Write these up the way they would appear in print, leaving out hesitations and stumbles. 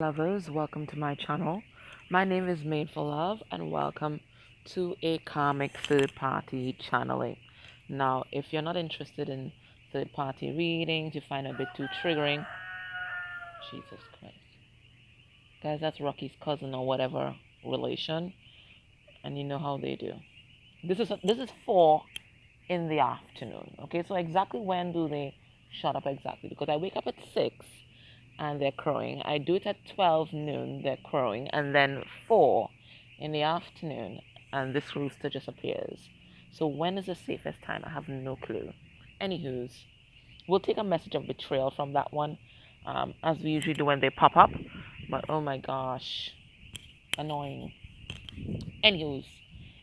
Lovers, welcome to my channel. My name is Made for Love and welcome to a karmic third party channeling. Now, if you're not interested in third party readings, you find it a bit too triggering. Jesus Christ. Guys, that's Rocky's cousin or whatever relation, and you know how they do. This is 4 in the afternoon. Okay, so exactly when do they shut up exactly? Because I wake up at 6 and they're crowing. I do it at 12 noon, they're crowing, and then 4 in the afternoon, and this rooster just appears. So when is the safest time? I have no clue. Anywho's, we'll take a message of betrayal from that one, as we usually do when they pop up. But oh my gosh, annoying. Anywho's,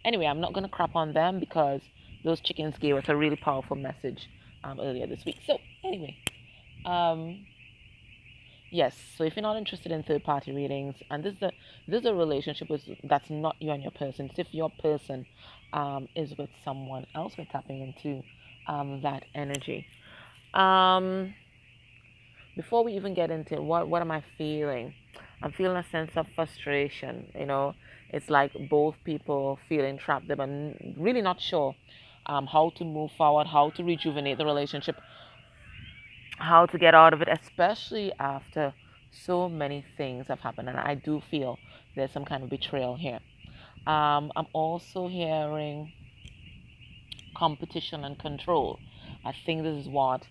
anyway, I'm not gonna crap on them because those chickens gave us a really powerful message earlier this week. So anyway, um, yes. So if you're not interested in third party readings, and this is a relationship that's not you and your person. It's if your person is with someone else, we're tapping into that energy. Um, Before we even get into what am I feeling? I'm feeling a sense of frustration. It's like both people feeling trapped. They're really not sure how to move forward, how to rejuvenate the relationship, how to get out of it, especially after so many things have happened. And I do feel there's some kind of betrayal here. I'm also hearing competition and control. I think this is what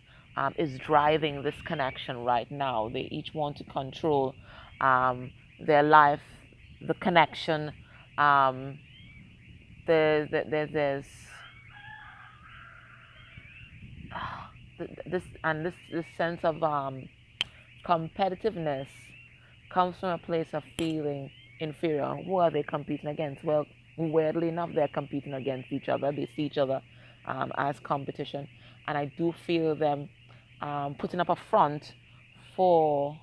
is driving this connection right now. They each want to control their life, the connection. Um, there's this sense of competitiveness comes from a place of feeling inferior. Who are they competing against? Well, weirdly enough, they're competing against each other. They see each other as competition, and I do feel them putting up a front for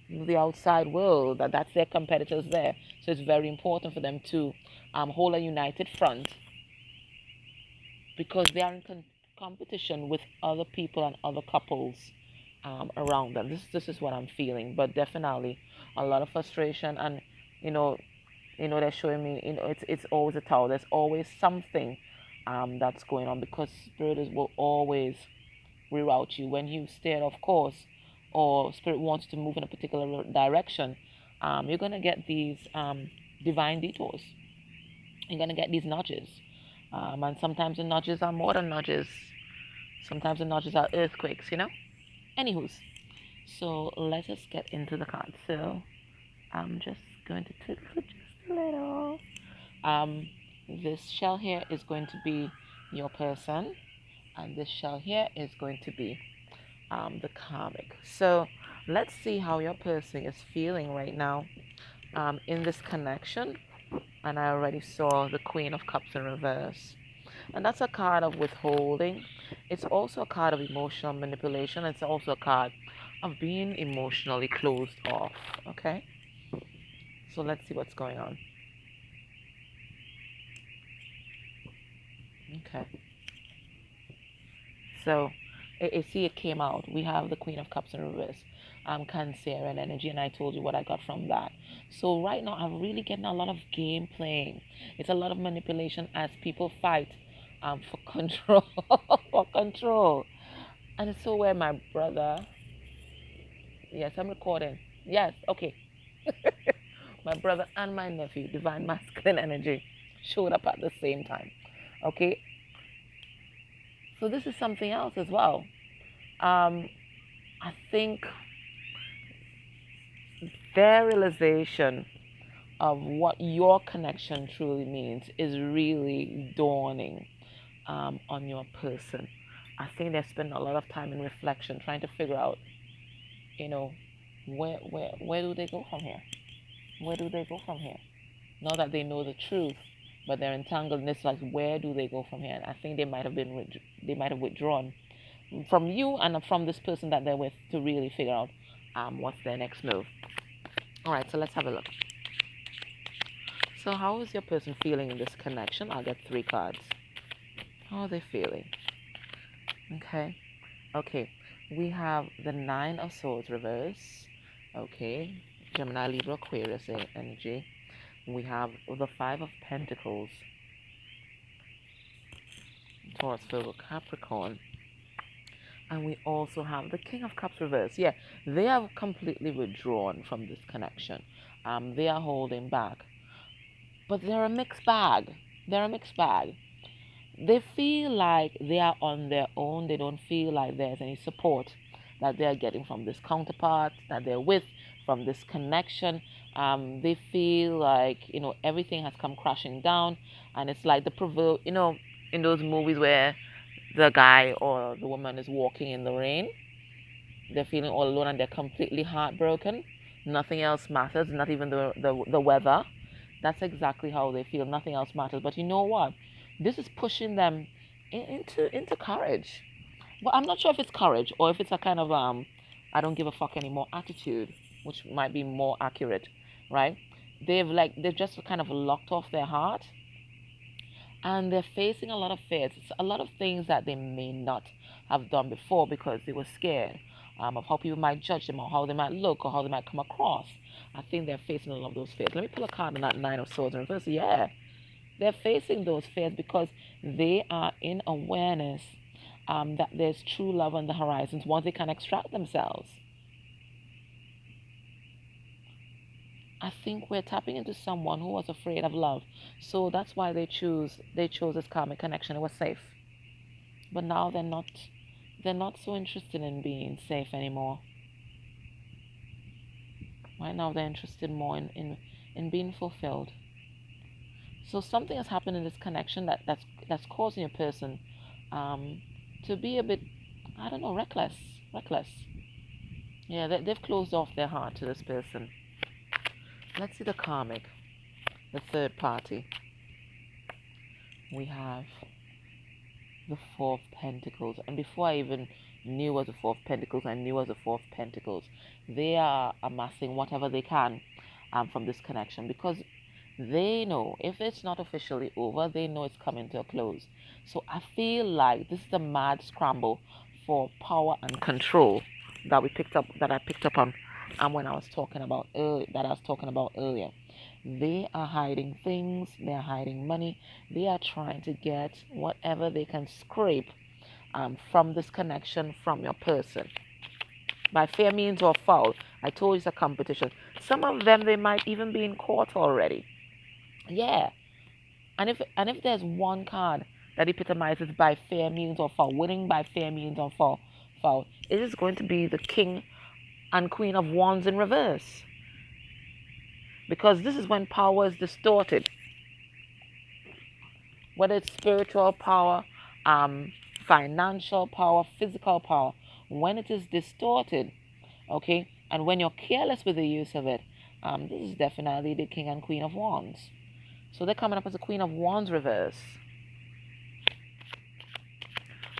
the outside world, that's their competitors there. So it's very important for them to hold a united front because they are in competition with other people and other couples around them. This is what I'm feeling, but definitely a lot of frustration. And you know they're showing me, it's always a tower. There's always something that's going on, because will always reroute you when you steer off course, or spirit wants to move in a particular direction. You're gonna get these divine detours. You're gonna get these nudges, and sometimes the nudges are more than nudges. Sometimes the nudges are earthquakes. Anywho's, so let us get into the cards. So I'm just going to tilt for just a little. This shell here is going to be your person, and this shell here is going to be the karmic. So let's see how your person is feeling right now in this connection. And I already saw the Queen of Cups in reverse. And that's a card of withholding. It's also a card of emotional manipulation. It's also a card of being emotionally closed off. Okay? So let's see what's going on. Okay. So I see it came out. We have the Queen of Cups in reverse. Cancerian energy, and I told you what I got from that. So right now I'm really getting a lot of game playing. It's a lot of manipulation as people fight for control. For control. And it's so where my brother, yes, I'm recording. Yes, okay. My brother and my nephew, divine masculine energy, showed up at the same time. Okay. So this is something else as well. I think their realization of what your connection truly means is really dawning on your person. I think they spend a lot of time in reflection, trying to figure out, you know, where do they go from here? Where do they go from here? Not that they know the truth, but they're entangled in this. Like, where do they go from here? And I think they might have withdrawn from you and from this person that they're with to really figure out what's their next move. All right, so let's have a look. So how is your person feeling in this connection? I'll get 3 cards. How are they feeling? Okay. We have the 9 of Swords reverse. Okay. Gemini, Libra, Aquarius energy. We have the Five of Pentacles, Taurus, Virgo, Capricorn. And we also have the King of Cups reverse. Yeah, they have completely withdrawn from this connection. They are holding back. But they're a mixed bag. They're a mixed bag. They feel like they are on their own. They don't feel like there's any support that they're getting from this counterpart that they're with, from this connection. They feel like, everything has come crashing down. And it's like the proverb, in those movies where the guy or the woman is walking in the rain. They're feeling all alone and they're completely heartbroken. Nothing else matters, not even the weather. That's exactly how they feel. Nothing else matters. But you know what? This is pushing them into courage. Well, I'm not sure if it's courage or if it's a kind of I don't give a fuck anymore attitude, which might be more accurate, right? They've just kind of locked off their heart, and they're facing a lot of fears. It's a lot of things that they may not have done before because they were scared of how people might judge them or how they might look or how they might come across. I think they're facing a lot of those fears. Let me pull a card on that Nine of Swords in reverse. Yeah, they're facing those fears because they are in awareness that there's true love on the horizons once they can extract themselves. I think we're tapping into someone who was afraid of love. So that's why they chose this karmic connection. It was safe. But now they're not so interested in being safe anymore. Right now they're interested more in being fulfilled. So something has happened in this connection that's causing a person to be a bit, I don't know, reckless. Yeah, they've closed off their heart to this person. Let's see the karmic, the third party. We have the Four of Pentacles. And before I even knew it was the Four of Pentacles, I knew it was the Four of Pentacles. They are amassing whatever they can from this connection because they know if it's not officially over, they know it's coming to a close. So I feel like this is a mad scramble for power and control that I picked up on when I was talking about earlier. They are hiding things, they are hiding money, they are trying to get whatever they can scrape from this connection from your person. By fair means or foul. I told you it's a competition. Some of them, they might even be in court already. Yeah. And if there's one card that epitomizes by fair means or foul, winning by fair means or foul, it is going to be the King and Queen of Wands in reverse. Because this is when power is distorted. Whether it's spiritual power, financial power, physical power, when it is distorted, okay, and when you're careless with the use of it, this is definitely the King and Queen of Wands. So they're coming up as a Queen of Wands reverse.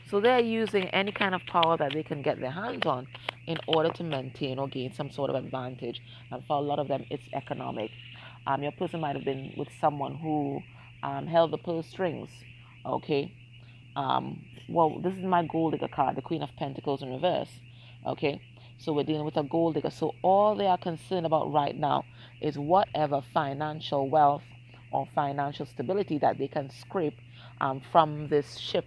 So they're using any kind of power that they can get their hands on in order to maintain or gain some sort of advantage. And for a lot of them, it's economic. Your person might have been with someone who held the purse strings, okay? Well, this is my gold digger card, the Queen of Pentacles in reverse, okay? So we're dealing with a gold digger. So all they are concerned about right now is whatever financial wealth or financial stability that they can scrape from this ship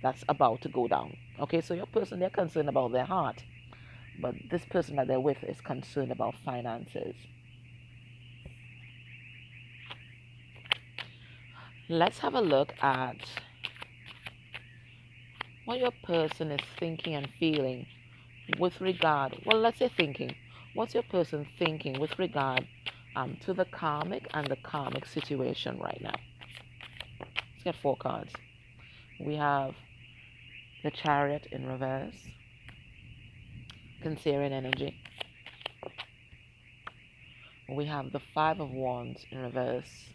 that's about to go down. Okay, so your person, they're concerned about their heart, but this person that they're with is concerned about finances. Let's have a look at what your person is thinking and feeling with regard, well, let's say thinking. What's your person thinking with regard to the karmic and the karmic situation right now? Let's get 4 cards. We have the Chariot in reverse, Cancerian energy. We have the 5 of Wands in reverse,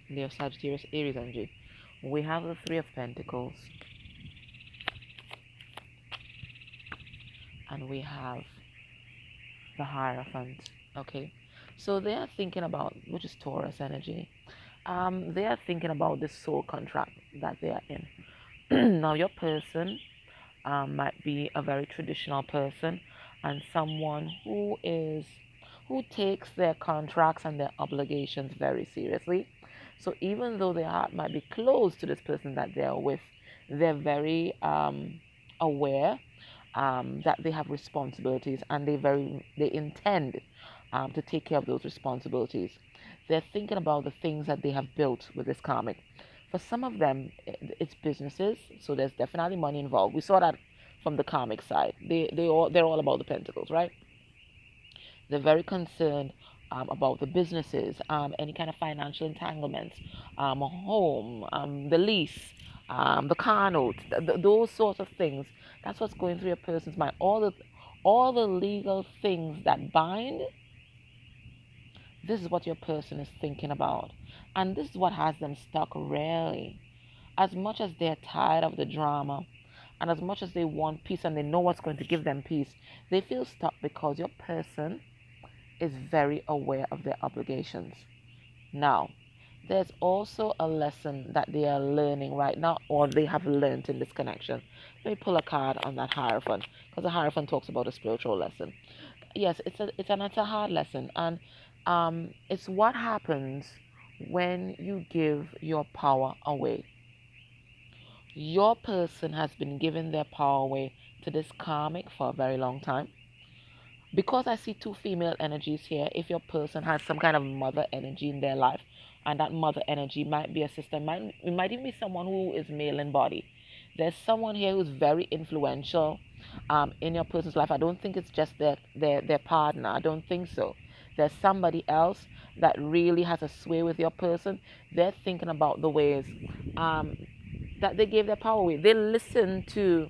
Leo, Sagittarius, Aries energy. We have the 3 of Pentacles, and we have the Hierophant. Okay, so they are thinking about, which is Taurus energy. They are thinking about the soul contract that they are in. Now, your person might be a very traditional person, and someone who takes their contracts and their obligations very seriously. So even though their heart might be close to this person that they are with, they're very aware that they have responsibilities, and they intend to take care of those responsibilities. They're thinking about the things that they have built with this karmic. For some of them, it's businesses, so there's definitely money involved. We saw that from the karmic side. They're all about the pentacles, right? They're very concerned about the businesses, any kind of financial entanglements, a home, the lease, the car note, those sorts of things. That's what's going through a person's mind. All the legal things that bind. This is what your person is thinking about, and this is what has them stuck. Really, as much as they're tired of the drama, and as much as they want peace, and they know what's going to give them peace, they feel stuck because your person is very aware of their obligations. Now, there's also a lesson that they are learning right now, or they have learned in this connection. Let me pull a card on that Hierophant, because the Hierophant talks about a spiritual lesson. Yes, it's a hard lesson, and it's what happens when you give your power away. Your person has been giving their power away to this karmic for a very long time. Because I see two female energies here, if your person has some kind of mother energy in their life, and that mother energy might be a sister, it might even be someone who is male in body. There's someone here who's very influential in your person's life. I don't think it's just their partner. I don't think so. There's somebody else that really has a sway with your person. They're thinking about the ways that they gave their power away. They listen to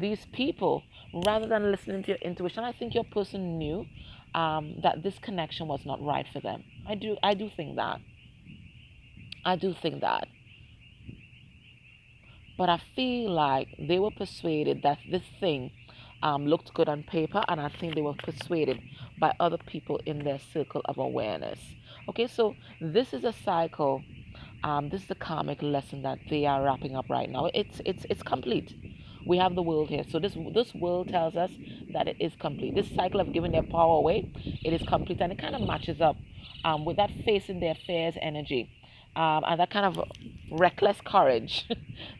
these people rather than listening to your intuition. I think your person knew that this connection was not right for them. I do think that. I do think that. But I feel like they were persuaded that this thing looked good on paper, and I think they were persuaded by other people in their circle of awareness. Okay, so this is a cycle. This is the karmic lesson that they are wrapping up right now. It's complete. We have the world here, so this world tells us that it is complete. This cycle of giving their power away, it is complete, and it kind of matches up with that facing their fears energy, and that kind of reckless courage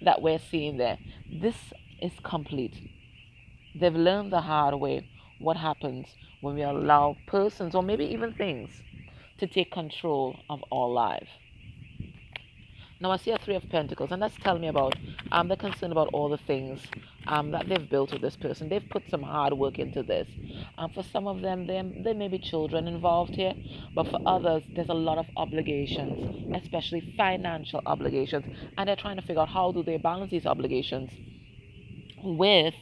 that we're seeing there. This is complete. They've learned the hard way what happens when we allow persons or maybe even things to take control of our life. Now I see a Three of Pentacles, and that's telling me about they're concerned about all the things that they've built with this person. They've put some hard work into this. For some of them, there may be children involved here, but for others, there's a lot of obligations, especially financial obligations, and they're trying to figure out how do they balance these obligations with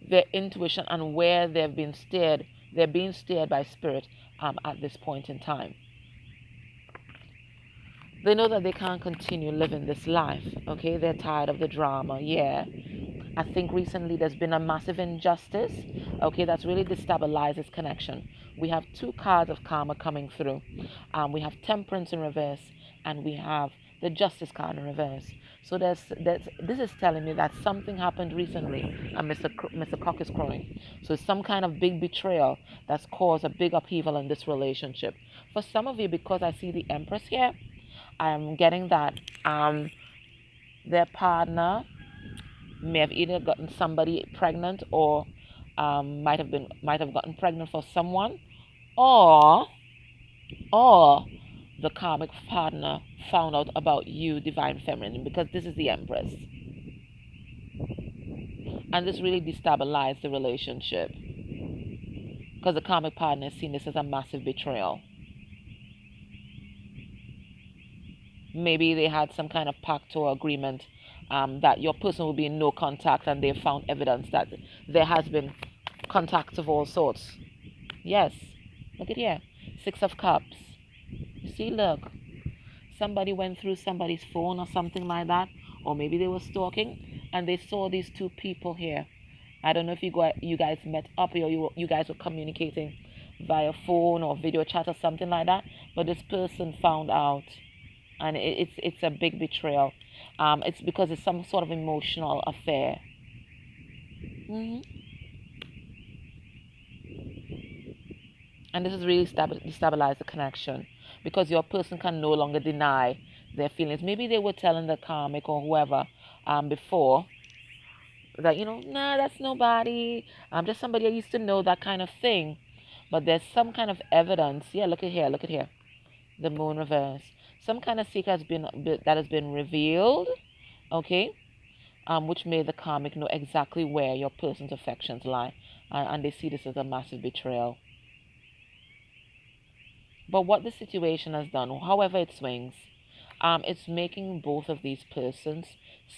their intuition and where they've been steered. They're being steered by spirit at this point in time. They know that they can't continue living this life, okay? They're tired of the drama, yeah. I think recently there's been a massive injustice, okay, that's really destabilized this connection. We have two cards of karma coming through. We have Temperance in reverse, and we have the Justice card in reverse. So this is telling me that something happened recently, and Mr. Cock is crowing. So it's some kind of big betrayal that's caused a big upheaval in this relationship. For some of you, because I see the Empress here, I'm getting that their partner may have either gotten somebody pregnant, or might have gotten pregnant for someone, or the karmic partner found out about you, divine feminine, because this is the Empress, and this really destabilized the relationship because the karmic partner is seeing this as a massive betrayal. Maybe they had some kind of pact or agreement that your person will be in no contact, and they found evidence that there has been contacts of all sorts. Yes, look at here, Six of Cups. You see, look, somebody went through somebody's phone or something like that, or maybe they were stalking, and they saw these two people here. I don't know if you guys met up, or you guys were communicating via phone or video chat or something like that, but this person found out, and it's a big betrayal. It's because it's some sort of emotional affair. hmm And this is really destabilize the connection, because your person can no longer deny their feelings. Maybe they were telling the karmic or whoever before that, nah, that's nobody. I'm just somebody I used to know, that kind of thing. But there's some kind of evidence. Yeah, look at here, look at here. The moon reverse. Some kind of secret that has been revealed, okay, which made the karmic know exactly where your person's affections lie, and they see this as a massive betrayal. But what the situation has done, however it swings, it's making both of these persons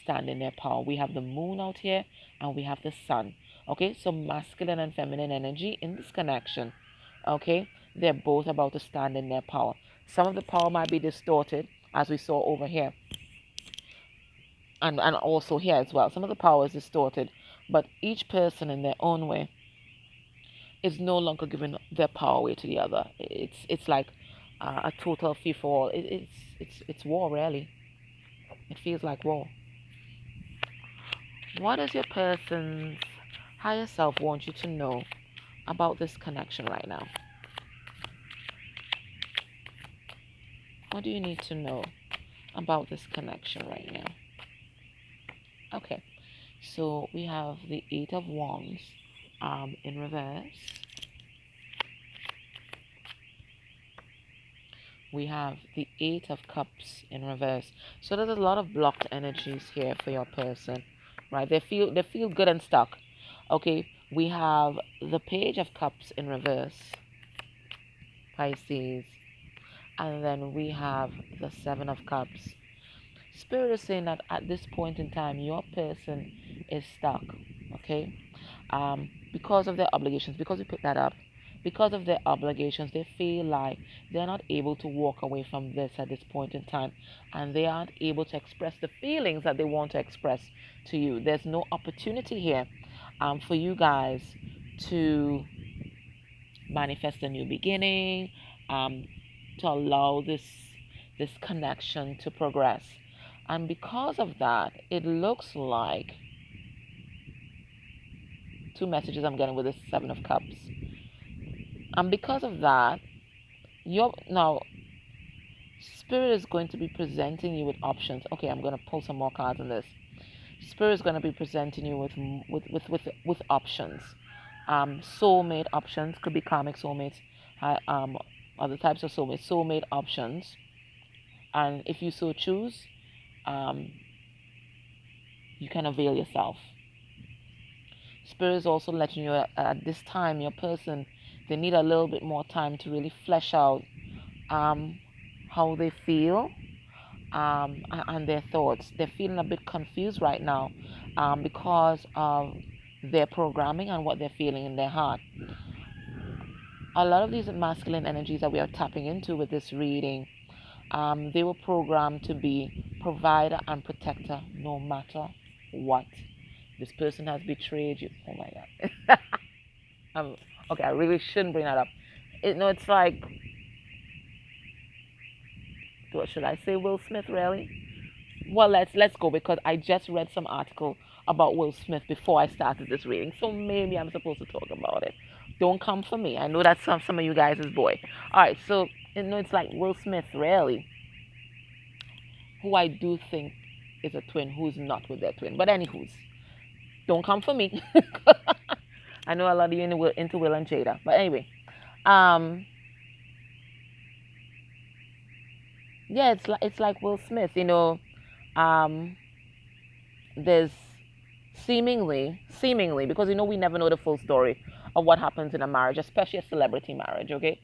stand in their power. We have the moon out here and we have the sun. Okay, so masculine and feminine energy in this connection. Okay, they're both about to stand in their power. Some of the power might be distorted, as we saw over here, and also here as well. Some of the power is distorted, but each person in their own way is no longer giving their power away to the other. It's like a total free for all. It's war, really. It feels like war. What does your person's higher self want you to know about this connection right now? What do you need to know about this connection right now? Okay, so we have the Eight of Wands in reverse. We have the Eight of Cups in reverse. So there's a lot of blocked energies here for your person, right? They feel good and stuck. Okay, we have the Page of Cups in reverse, Pisces, and then we have the Seven of Cups. Spirit is saying that at this point in time, your person is stuck, okay? Because of their obligations, because we picked that up, because of their obligations, they feel like they're not able to walk away from this at this point in time, and they aren't able to express the feelings that they want to express to you. There's no opportunity here for you guys to manifest a new beginning, to allow this connection to progress. And because of that, it looks like two messages I'm getting with the Seven of Cups. And because of that, now Spirit is going to be presenting you with options. Okay, I'm going to pull some more cards on this. Spirit is going to be presenting you with options. Soulmate options, could be karmic soulmates, other types of soulmate options. And if you so choose, you can avail yourself. Spirit is also letting you at this time, your person, they need a little bit more time to really flesh out how they feel and their thoughts. They're feeling a bit confused right now because of their programming and what they're feeling in their heart. A lot of these masculine energies that we are tapping into with this reading, they were programmed to be provider and protector no matter what. This person has betrayed you. Oh my God. Okay, I really shouldn't bring that up. It's like, what should I say? Will Smith, really? Well, let's go, because I just read some article about Will Smith before I started this reading, so maybe I'm supposed to talk about it. Don't come for me. I know that's some of you guys' boy. All right, so it's like Will Smith, really, who I do think is a twin who's not with their twin. But anywho's, don't come for me. I know a lot of you into Will and Jada, but anyway, yeah, it's like Will Smith, there's seemingly, because we never know the full story of what happens in a marriage, especially a celebrity marriage, okay?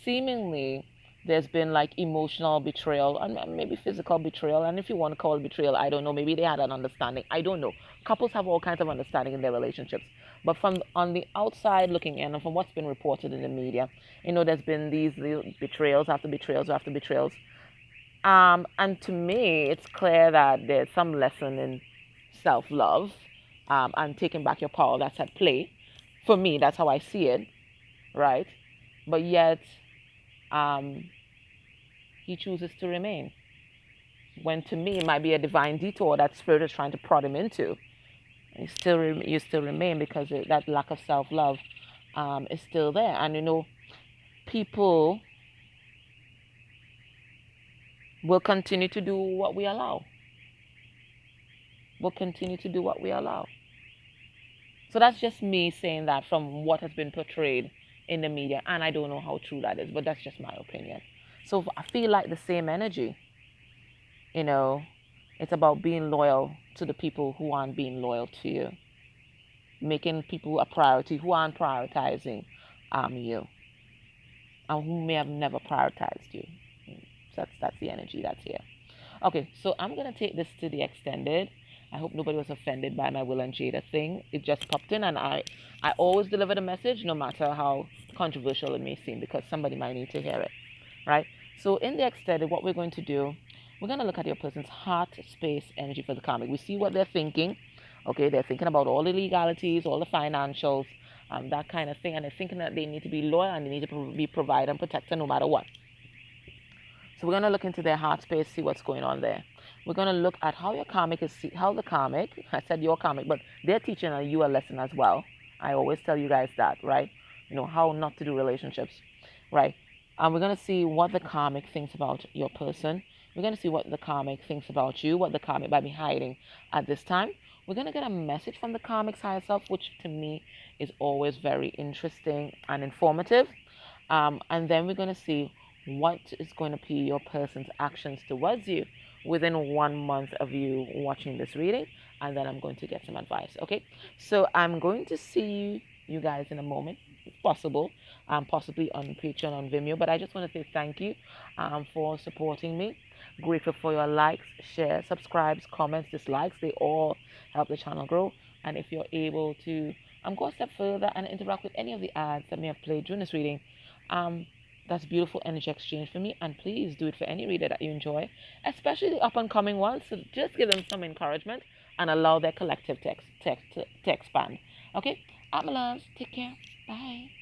Seemingly, there's been like emotional betrayal and maybe physical betrayal, and if you want to call it betrayal, I don't know, maybe they had an understanding, I don't know. Couples have all kinds of understanding in their relationships, but from on the outside looking in, and from what's been reported in the media, there's been these betrayals after betrayals after betrayals. And to me, it's clear that there's some lesson in self-love, and taking back your power that's at play. For me, that's how I see it, right? But yet, um, he chooses to remain. When to me, it might be a divine detour that Spirit is trying to prod him into. You still remain, because that lack of self-love is still there. And people will continue to do what we allow. Will continue to do what we allow. So that's just me saying that from what has been portrayed in the media, and I don't know how true that is, but that's just my opinion. So I feel like the same energy, you know, it's about being loyal to the people who aren't being loyal to you, making people a priority who aren't prioritizing you, and who may have never prioritized you. So that's the energy that's here. Okay, so I'm gonna take this to the extended. I hope nobody was offended by my Will and Jada thing. It just popped in, and I always deliver the message, no matter how controversial it may seem, because somebody might need to hear it, right? So in the extended, what we're going to do, we're gonna look at your person's heart space energy for the karmic. We see what they're thinking. Okay, they're thinking about all the legalities, all the financials, that kind of thing, and they're thinking that they need to be loyal and they need to be provided and protected no matter what. So we're going to look into their heart space, see what's going on there. We're going to look at how your karmic is, how the karmic, I said your karmic, but they're teaching you a lesson as well. I always tell you guys that, right? You know, how not to do relationships, right? And we're going to see what the karmic thinks about your person. We're going to see what the karmic thinks about you, what the karmic might be hiding at this time. We're going to get a message from the karmic's higher self, which to me is always very interesting and informative. And then we're going to see what is going to be your person's actions towards you within 1 month of you watching this reading, and then I'm going to get some advice. Okay, so I'm going to see you guys in a moment, if possible, possibly on Patreon, on Vimeo. But I just want to say thank you for supporting me. Grateful for your likes, shares, subscribes, comments, dislikes. They all help the channel grow. And if you're able to go a step further and interact with any of the ads that may have played during this reading, that's beautiful energy exchange for me, and please do it for any reader that you enjoy, especially the up and coming ones. So just give them some encouragement and allow their collective to expand. Okay, my loves, take care. Bye.